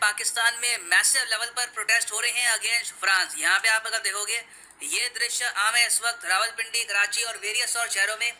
पाकिस्तान में massive level पर protest हो रहे हैं अगेंस्ट फ्रांस। यहाँ पे आप अगर देखोगे ये दृश्य आम है इस वक्त रावलपिंडी, कराची और वेरियस और शहरों में।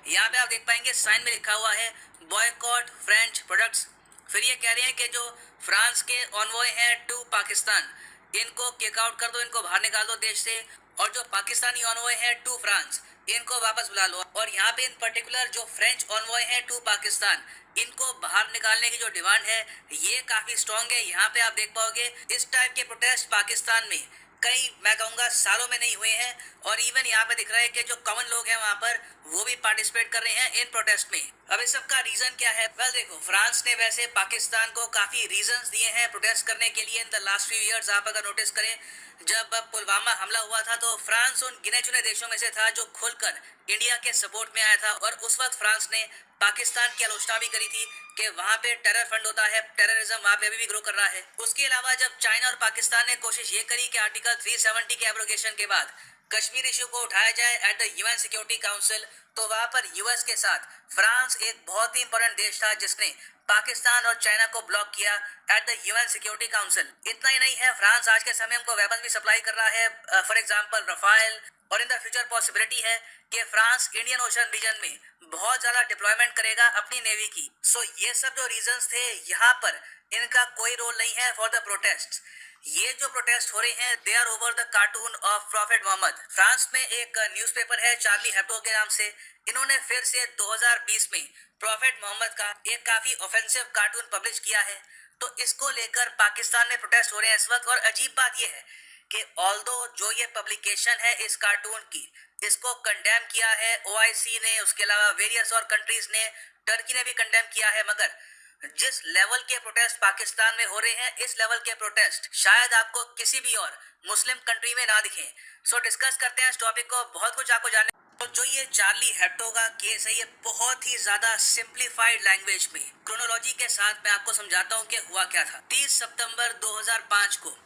यहाँ पे आप देख पाएंगे साइन में लिखा हुआ है बॉयकॉट फ्रेंच प्रोडक्ट्स। फिर ये कह रहे हैं कि जो फ्रांस के ऑनवॉय हैं टू पाकिस्तान, इनको किक आउट कर दो, इनको बाहर निकाल दो देश से, और जो पाकिस्तानी ऑनवॉय हैं टू फ्रांस, इनको वापस बुला लो। और यहाँ पे इन पर्टिकुलर जो फ्रेंच ऑनवॉय हैं टू पाकिस्तान, इनको बाहर निकालने की जो डिमांड है ये काफी स्ट्रॉन्ग है। यहाँ पे आप देख पाओगे इस टाइप के प्रोटेस्ट पाकिस्तान में कई, मैं कहूँगा, सालों में नहीं हुए हैं। और इवन यहाँ पे दिख रहा है कि जो कॉमन लोग हैं वहाँ पर वो भी पार्टिसिपेट कर रहे हैं इन प्रोटेस्ट में। अब इस सब का रीजन क्या है? वेल देखो, फ्रांस ने वैसे पाकिस्तान को काफी रीजंस दिए हैं प्रोटेस्ट करने के लिए in the last few years. आप अगर नोटिस करें, जब पुलवामा हमला हुआ था तो फ्रांस उन गिने चुने देशों में से था जो खुलकर इंडिया के सपोर्ट में आया था। और उस वक्त फ्रांस ने पाकिस्तान की आलोचना भी करी थी कि वहाँ पे टेरर फंड होता है, टेररिज्म वहाँ पे अभी भी ग्रो कर रहा है। उसके अलावा जब चाइना और पाकिस्तान ने कोशिश ये करी कि आर्टिकल 370 के एब्रोगेशन के बाद कश्मीर इश्यू को उठाया जाए at the UN security council, तो वहाँ पर यूएस के साथ फ्रांस एक बहुत ही इंपॉर्टेंट देश था जिसने पाकिस्तान और चाइना को ब्लॉक किया at the UN security council. इतना ही नहीं है, फ्रांस आज के समय हमको वेपन भी सप्लाई कर रहा है, फॉर एग्जांपल रफाल, और इन द फ्यूचर पॉसिबिलिटी है कि फ्रांस इंडियन ओशन रीजन में बहुत ज्यादा डिप्लॉयमेंट करेगा अपनी नेवी की। सो ये सब जो रीजंस थे, यहाँ पर इनका कोई रोल नहीं है फॉर द प्रोटेस्ट। ये जो प्रोटेस्ट हो रहे हैं they are over the cartoon of prophet Muhammad. France में एक न्यूज़पेपर है चार्ली हेब्डो के नाम से, इन्होंने फिर से 2020 में प्रॉफिट मोहम्मद का एक काफी ऑफेंसिव कार्टून पब्लिश किया है। तो इसको लेकर पाकिस्तान में प्रोटेस्ट हो रहे हैं इस वक्त। और अजीब बात यह है कि ऑल्दो जो ये पब्लिकेशन है इस कार्टून की, इसको कंडेम किया है ओआईसी ने, उसके अलावा वेरियस और कंट्रीज ने, टर्की ने भी कंडेम किया है, मगर जिस लेवल के प्रोटेस्ट पाकिस्तान में हो रहे हैं, इस लेवल के प्रोटेस्ट शायद आपको किसी भी और मुस्लिम कंट्री में ना दिखें। सो डिस्कस करते हैं इस टॉपिक को, बहुत कुछ आपको जानने। तो जो ये चार्ली हेब्डो का केस है, ये बहुत ही ज्यादा सिंप्लीफाइड लैंग्वेज में क्रोनोलॉजी के साथ मैं आपको समझाता हूँ कि हुआ क्या था। 30 सितंबर 2005 को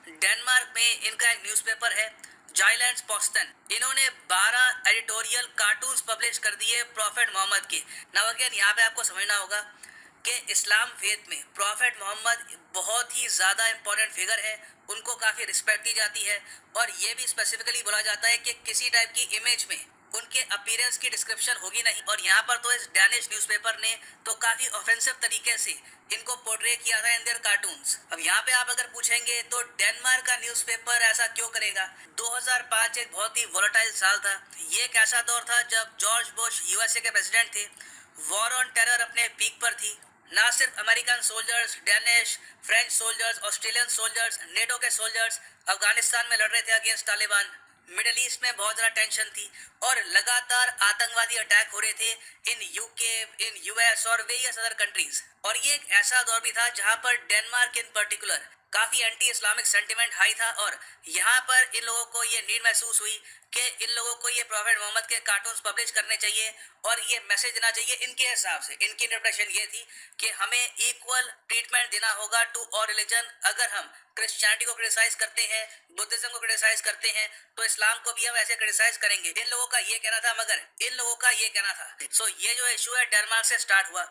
डेनमार्क में इनका एक न्यूज़पेपर है जाइलैंड्स पोस्टन, इन्होंने 12 एडिटोरियल कार्टून्स पब्लिश कर दिए प्रॉफिट मोहम्मद के। नाउ अगेन यहाँ पे आपको समझना होगा कि इस्लाम फेथ में प्रॉफिट मोहम्मद बहुत ही ज़्यादा इंपॉर्टेंट फिगर है, उनको काफ़ी रिस्पेक्ट दी जाती है। और ये भी स्पेसिफिकली बोला जाता है कि किसी टाइप की इमेज में उनके अपीयरेंस की डिस्क्रिप्शन होगी नहीं। और यहाँ पर तो इस डैनिश न्यूज़पेपर ने तो काफ़ी ऑफेंसिव तरीके से इनको पोर्ट्रे किया था इन देयर कार्टून्स। अब यहाँ पे आप अगर पूछेंगे तो डेनमार्क का न्यूज़पेपर ऐसा क्यों करेगा? 2005 एक बहुत ही वोलेटाइल साल था। ये एक ऐसा दौर था जब जॉर्ज बुश यूएसए के प्रेसिडेंट थे, वॉर ऑन टेरर अपने पीक पर थी। ना सिर्फ American soldiers, Danish, French soldiers, Australian soldiers, NATO के सोल्जर्स अफगानिस्तान में लड़ रहे थे अगेंस्ट तालिबान। मिडिल ईस्ट में बहुत ज़्यादा टेंशन थी और लगातार आतंकवादी अटैक हो रहे थे इन यूके, इन यूएस और वेरियस अदर कंट्रीज। और ये एक ऐसा दौर भी था जहां पर डेनमार्क इन पर्टिकुलर काफ़ी एंटी इस्लामिक सेंटिमेंट हाई था। और यहाँ पर इन लोगों को ये नीड महसूस हुई कि इन लोगों को ये प्रॉफिट मोहम्मद के कार्टून्स पब्लिश करने चाहिए और ये मैसेज देना चाहिए। इनके हिसाब से इनकी इंटरप्रिटेशन ये थी कि हमें इक्वल ट्रीटमेंट देना होगा टू ऑल रिलीजन। अगर हम क्रिश्चियनिटी को क्रिटिसाइज करते हैं, बुद्धिज्म को क्रिटिसाइज करते हैं, तो इस्लाम को भी हम ऐसे क्रिटिसाइज करेंगे। इन लोगों का ये कहना था, मगर इन लोगों का ये कहना था। सो ये जो इशू है डेनमार्क से स्टार्ट हुआ।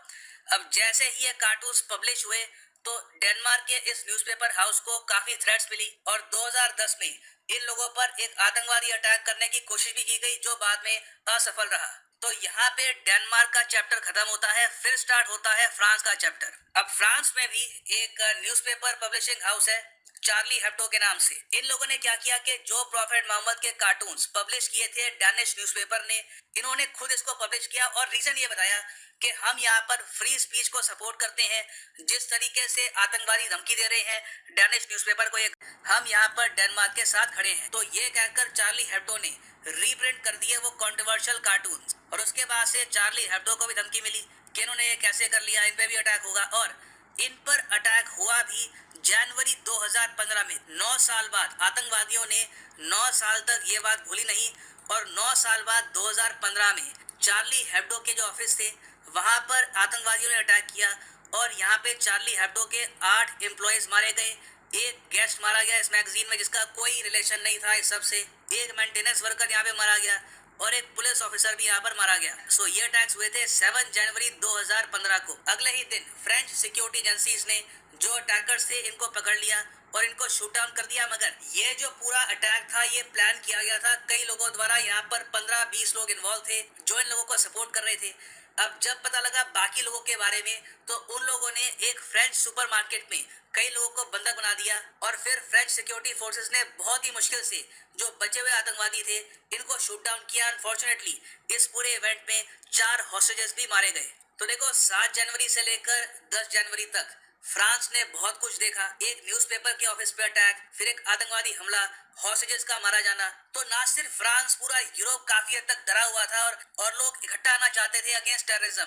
अब जैसे ही ये कार्टून्स पब्लिश हुए तो डेनमार्क के इस न्यूज़पेपर हाउस को काफी थ्रेट्स मिली और 2010 में इन लोगों पर एक आतंकवादी अटैक करने की कोशिश भी की गई जो बाद में असफल रहा। तो यहाँ पे डेनमार्क का चैप्टर खत्म होता है, फिर स्टार्ट होता है फ्रांस का चैप्टर। अब फ्रांस में भी एक न्यूज़पेपर पब्लिशिंग हाउस है चार्ली हेब्डो के नाम से। इन लोगों ने क्या किया कि जो प्रॉफिट मोहम्मद के कार्टून्स पब्लिश किए थे डैनिश न्यूज़पेपर ने, इन्होंने खुद इसको पब्लिश किया और रीजन ये बताया कि हम यहाँ पर फ्री स्पीच को सपोर्ट करते हैं। जिस तरीके से आतंकवादी धमकी दे रहे हैं डैनिश न्यूज़पेपर को, हम यहाँ पर डेनमार्क के साथ खड़े हैं। तो ये कहकर चार्ली हेब्डो ने रीप्रिंट कर दिए वो कंट्रोवर्शियल कार्टून्स। और उसके बाद से चार्ली हेब्डो को भी धमकी मिली कि इन्होंने ये कैसे कर लिया, इन पे भी अटैक होगा। और इन पर अटैक हुआ भी जनवरी 2015 में। 9 साल बाद आतंकवादियों ने 9 साल तक ये बात भूली नहीं। और 9 साल बाद 2015 में चार्ली हेब्डो के जो ऑफिस थे वहां पर आतंकवादियों ने अटैक किया और यहाँ पे चार्ली हेब्डो के 8 एम्प्लॉयज मारे गए। एक गेस्ट मारा गया इस मैगजीन में जिसका कोई रिलेशन नहीं था इस सब से। एक मेंटेनेंस वर्कर यहाँ पे मारा गया और एक पुलिस ऑफिसर भी यहाँ पर मारा गया। सो ये अटैक्स हुए थे 7 जनवरी 2015 को। अगले ही दिन फ्रेंच सिक्योरिटी एजेंसीज ने जो अटैकर्स थे इनको पकड़ लिया और इनको शूट डाउन कर दिया। मगर ये जो पूरा अटैक था ये प्लान किया गया था कई लोगों द्वारा। यहाँ पर 15-20 लोग इन्वॉल्व थे जो इन लोगों को सपोर्ट कर रहे थे। अब जब पता लगा बाकी लोगों के बारे में तो उन लोगों ने एक फ्रेंच सुपरमार्केट में कई लोगों को बंधक बना दिया और फिर फ्रेंच सिक्योरिटी फोर्सेस ने बहुत ही मुश्किल से जो बचे हुए आतंकवादी थे इनको शूट डाउन किया। अनफॉर्चुनेटली इस पूरे इवेंट में 4 हॉस्टेजेस भी मारे गए। तो देखो 7 जनवरी से लेकर 10 जनवरी तक फ्रांस ने बहुत कुछ देखा। एक न्यूज़पेपर के ऑफिस पे अटैक, फिर एक आतंकवादी हमला, हॉस्टेजेस का मारा जाना। तो ना सिर्फ फ्रांस, पूरा यूरोप काफी हद तक डरा हुआ था और लोग इकट्ठा आना चाहते थे अगेंस्ट टेररिज्म।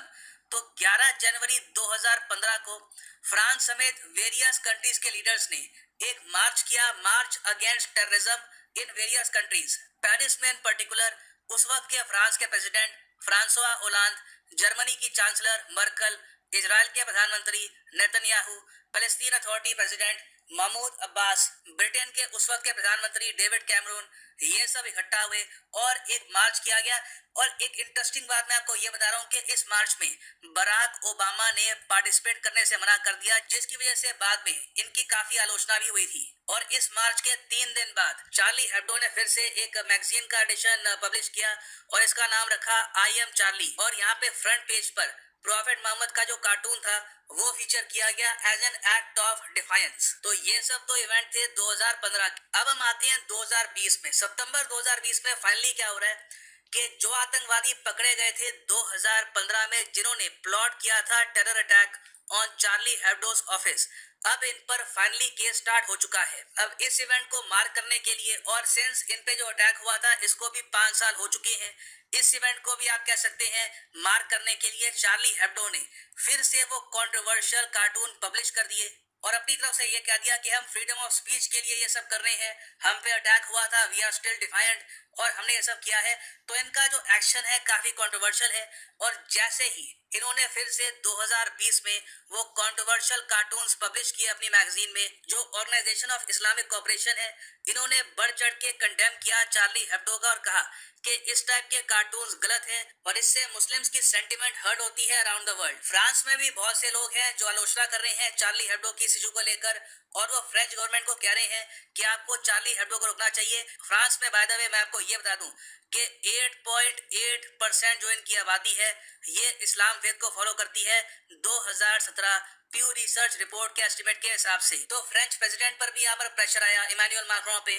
तो 11 जनवरी 2015 को फ्रांस समेत वेरियस कंट्रीज के लीडर्स ने एक मार्च किया, march against terrorism in various countries. Paris में इन पर्टिकुलर उस वक्त के फ्रांस के प्रेसिडेंट फ्रांसवा ओलांद, जर्मनी की चांसलर मर्कल, इजराइल के प्रधानमंत्री Netanyahu, Palestine authority president Mahmoud Abbas, Britain के उस वक्त के प्रधानमंत्री डेविड कैमरून, ये सब इकट्ठा हुए और एक मार्च किया गया। और एक इंटरेस्टिंग बात मैं आपको ये बता रहा हूँ कि इस मार्च में बराक ओबामा ने पार्टिसिपेट करने से मना कर दिया, जिसकी वजह से बाद में इनकी काफी आलोचना भी हुई थी। और इस मार्च के 3 दिन बाद चार्ली हेब्डो ने फिर से एक मैगजीन का एडिशन पब्लिश किया और इसका नाम रखा आई एम चार्ली। और यहाँ पे फ्रंट पेज पर प्रॉफेट मोहम्मद का जो कार्टून था वो फीचर किया गया as an act of defiance. तो ये सब तो इवेंट थे 2015 के। अब हम आते हैं 2020 में। सितंबर 2020 में फाइनली क्या हो रहा है कि जो आतंकवादी पकड़े गए थे 2015 में जिन्होंने प्लॉट किया था terror attack on Charlie Hebdo's office, अब इन पर फाइनली केस स्टार्ट हो चुका है। अब इस इवेंट को मार्क करने के लिए और सिंस इन पे जो अटैक हुआ था इसको भी 5 साल हो चुके हैं, इस इवेंट को भी आप कह सकते हैं मार्क करने के लिए चार्ली हेब्डो ने फिर से वो कंट्रोवर्शियल कार्टून पब्लिश कर दिए और अपनी तरफ से ये कह दिया कि हम फ्रीडम ऑफ स्पीच के लिए ये सब कर रहे हैं, हम पे अटैक हुआ था, वी आर स्टिल डिफायंट और हमने ये सब किया है। तो इनका जो एक्शन है काफी कंट्रोवर्शियल है। और जैसे ही इन्होंने फिर से 2020 में वो कंट्रोवर्शियल कार्टून्स पब्लिश किए अपनी मैगजीन में, जो ऑर्गेनाइजेशन ऑफ इस्लामिक कोऑपरेशन है, इन्होंने बढ़ चढ़ के कंडेम किया चार्ली हेब्डो का और कहा कि इस टाइप के कार्टून्स गलत हैं और इससे मुस्लिम्स की सेंटिमेंट हर्ट होती है अराउंड द वर्ल्ड। फ्रांस में भी बहुत से लोग हैं जो आलोचना कर रहे हैं चार्ली हेब्डो की इस इशू को लेकर और वो फ्रेंच गवर्नमेंट को कह रहे हैं कि आपको चार्ली हेब्डो को रोकना चाहिए। फ्रांस में बाय द वे मैं आपको ये बता दूं कि 8.8% जो इनकी आबादी है ये इस्लाम वेद को फॉलो करती है 2017 प्यू रिसर्च रिपोर्ट के एस्टिमेट के हिसाब से। तो फ्रेंच प्रेसिडेंट पर भी यहाँ पर प्रेशर आया इमैनुअल मैक्रों पे,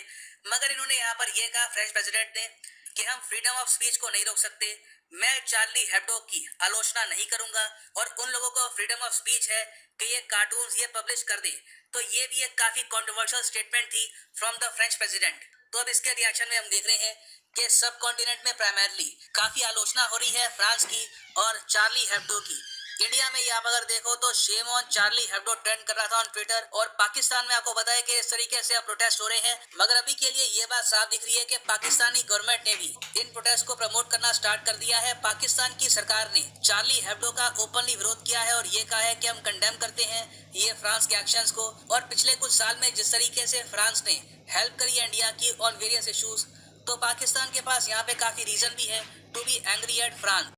मगर इन्होंने यहाँ पर ये कहा फ्रेंच प्रेसिडेंट ने कि हम फ्रीडम ऑफ स्पीच को नहीं रोक सकते। मैं चार्ली हेब्डो की आलोचना नहीं करूंगा और उन लोगों को फ्रीडम ऑफ स्पीच है कि ये कार्टून्स ये पब्लिश कर दे। तो ये भी एक काफी कंट्रोवर्शियल स्टेटमेंट थी फ्रॉम द फ्रेंच प्रेसिडेंट। तो अब इसके रिएक्शन में हम देख रहे हैं कि सब कॉन्टिनेंट में प्राइमरली काफी आलोचना हो रही है फ्रांस की और चार्ली हेब्डो की। इंडिया में आप अगर देखो तो shame on Charlie Hebdo trend कर रहा था ऑन ट्विटर और पाकिस्तान में आपको बताया कि इस तरीके से अब प्रोटेस्ट हो रहे हैं। मगर अभी के लिए ये बात साफ दिख रही है कि पाकिस्तानी गवर्नमेंट ने भी इन प्रोटेस्ट को प्रमोट करना स्टार्ट कर दिया है। पाकिस्तान की सरकार ने चार्ली हेब्डो का ओपनली विरोध किया है और ये कहा है कि हम कंडेम करते हैं ये फ्रांस के एक्शंस को। और पिछले कुछ साल में जिस तरीके से फ्रांस ने हेल्प करी है इंडिया की ऑन वेरियस इश्यूज, तो पाकिस्तान के पास यहाँ पे काफी रीजन भी है to be angry at France.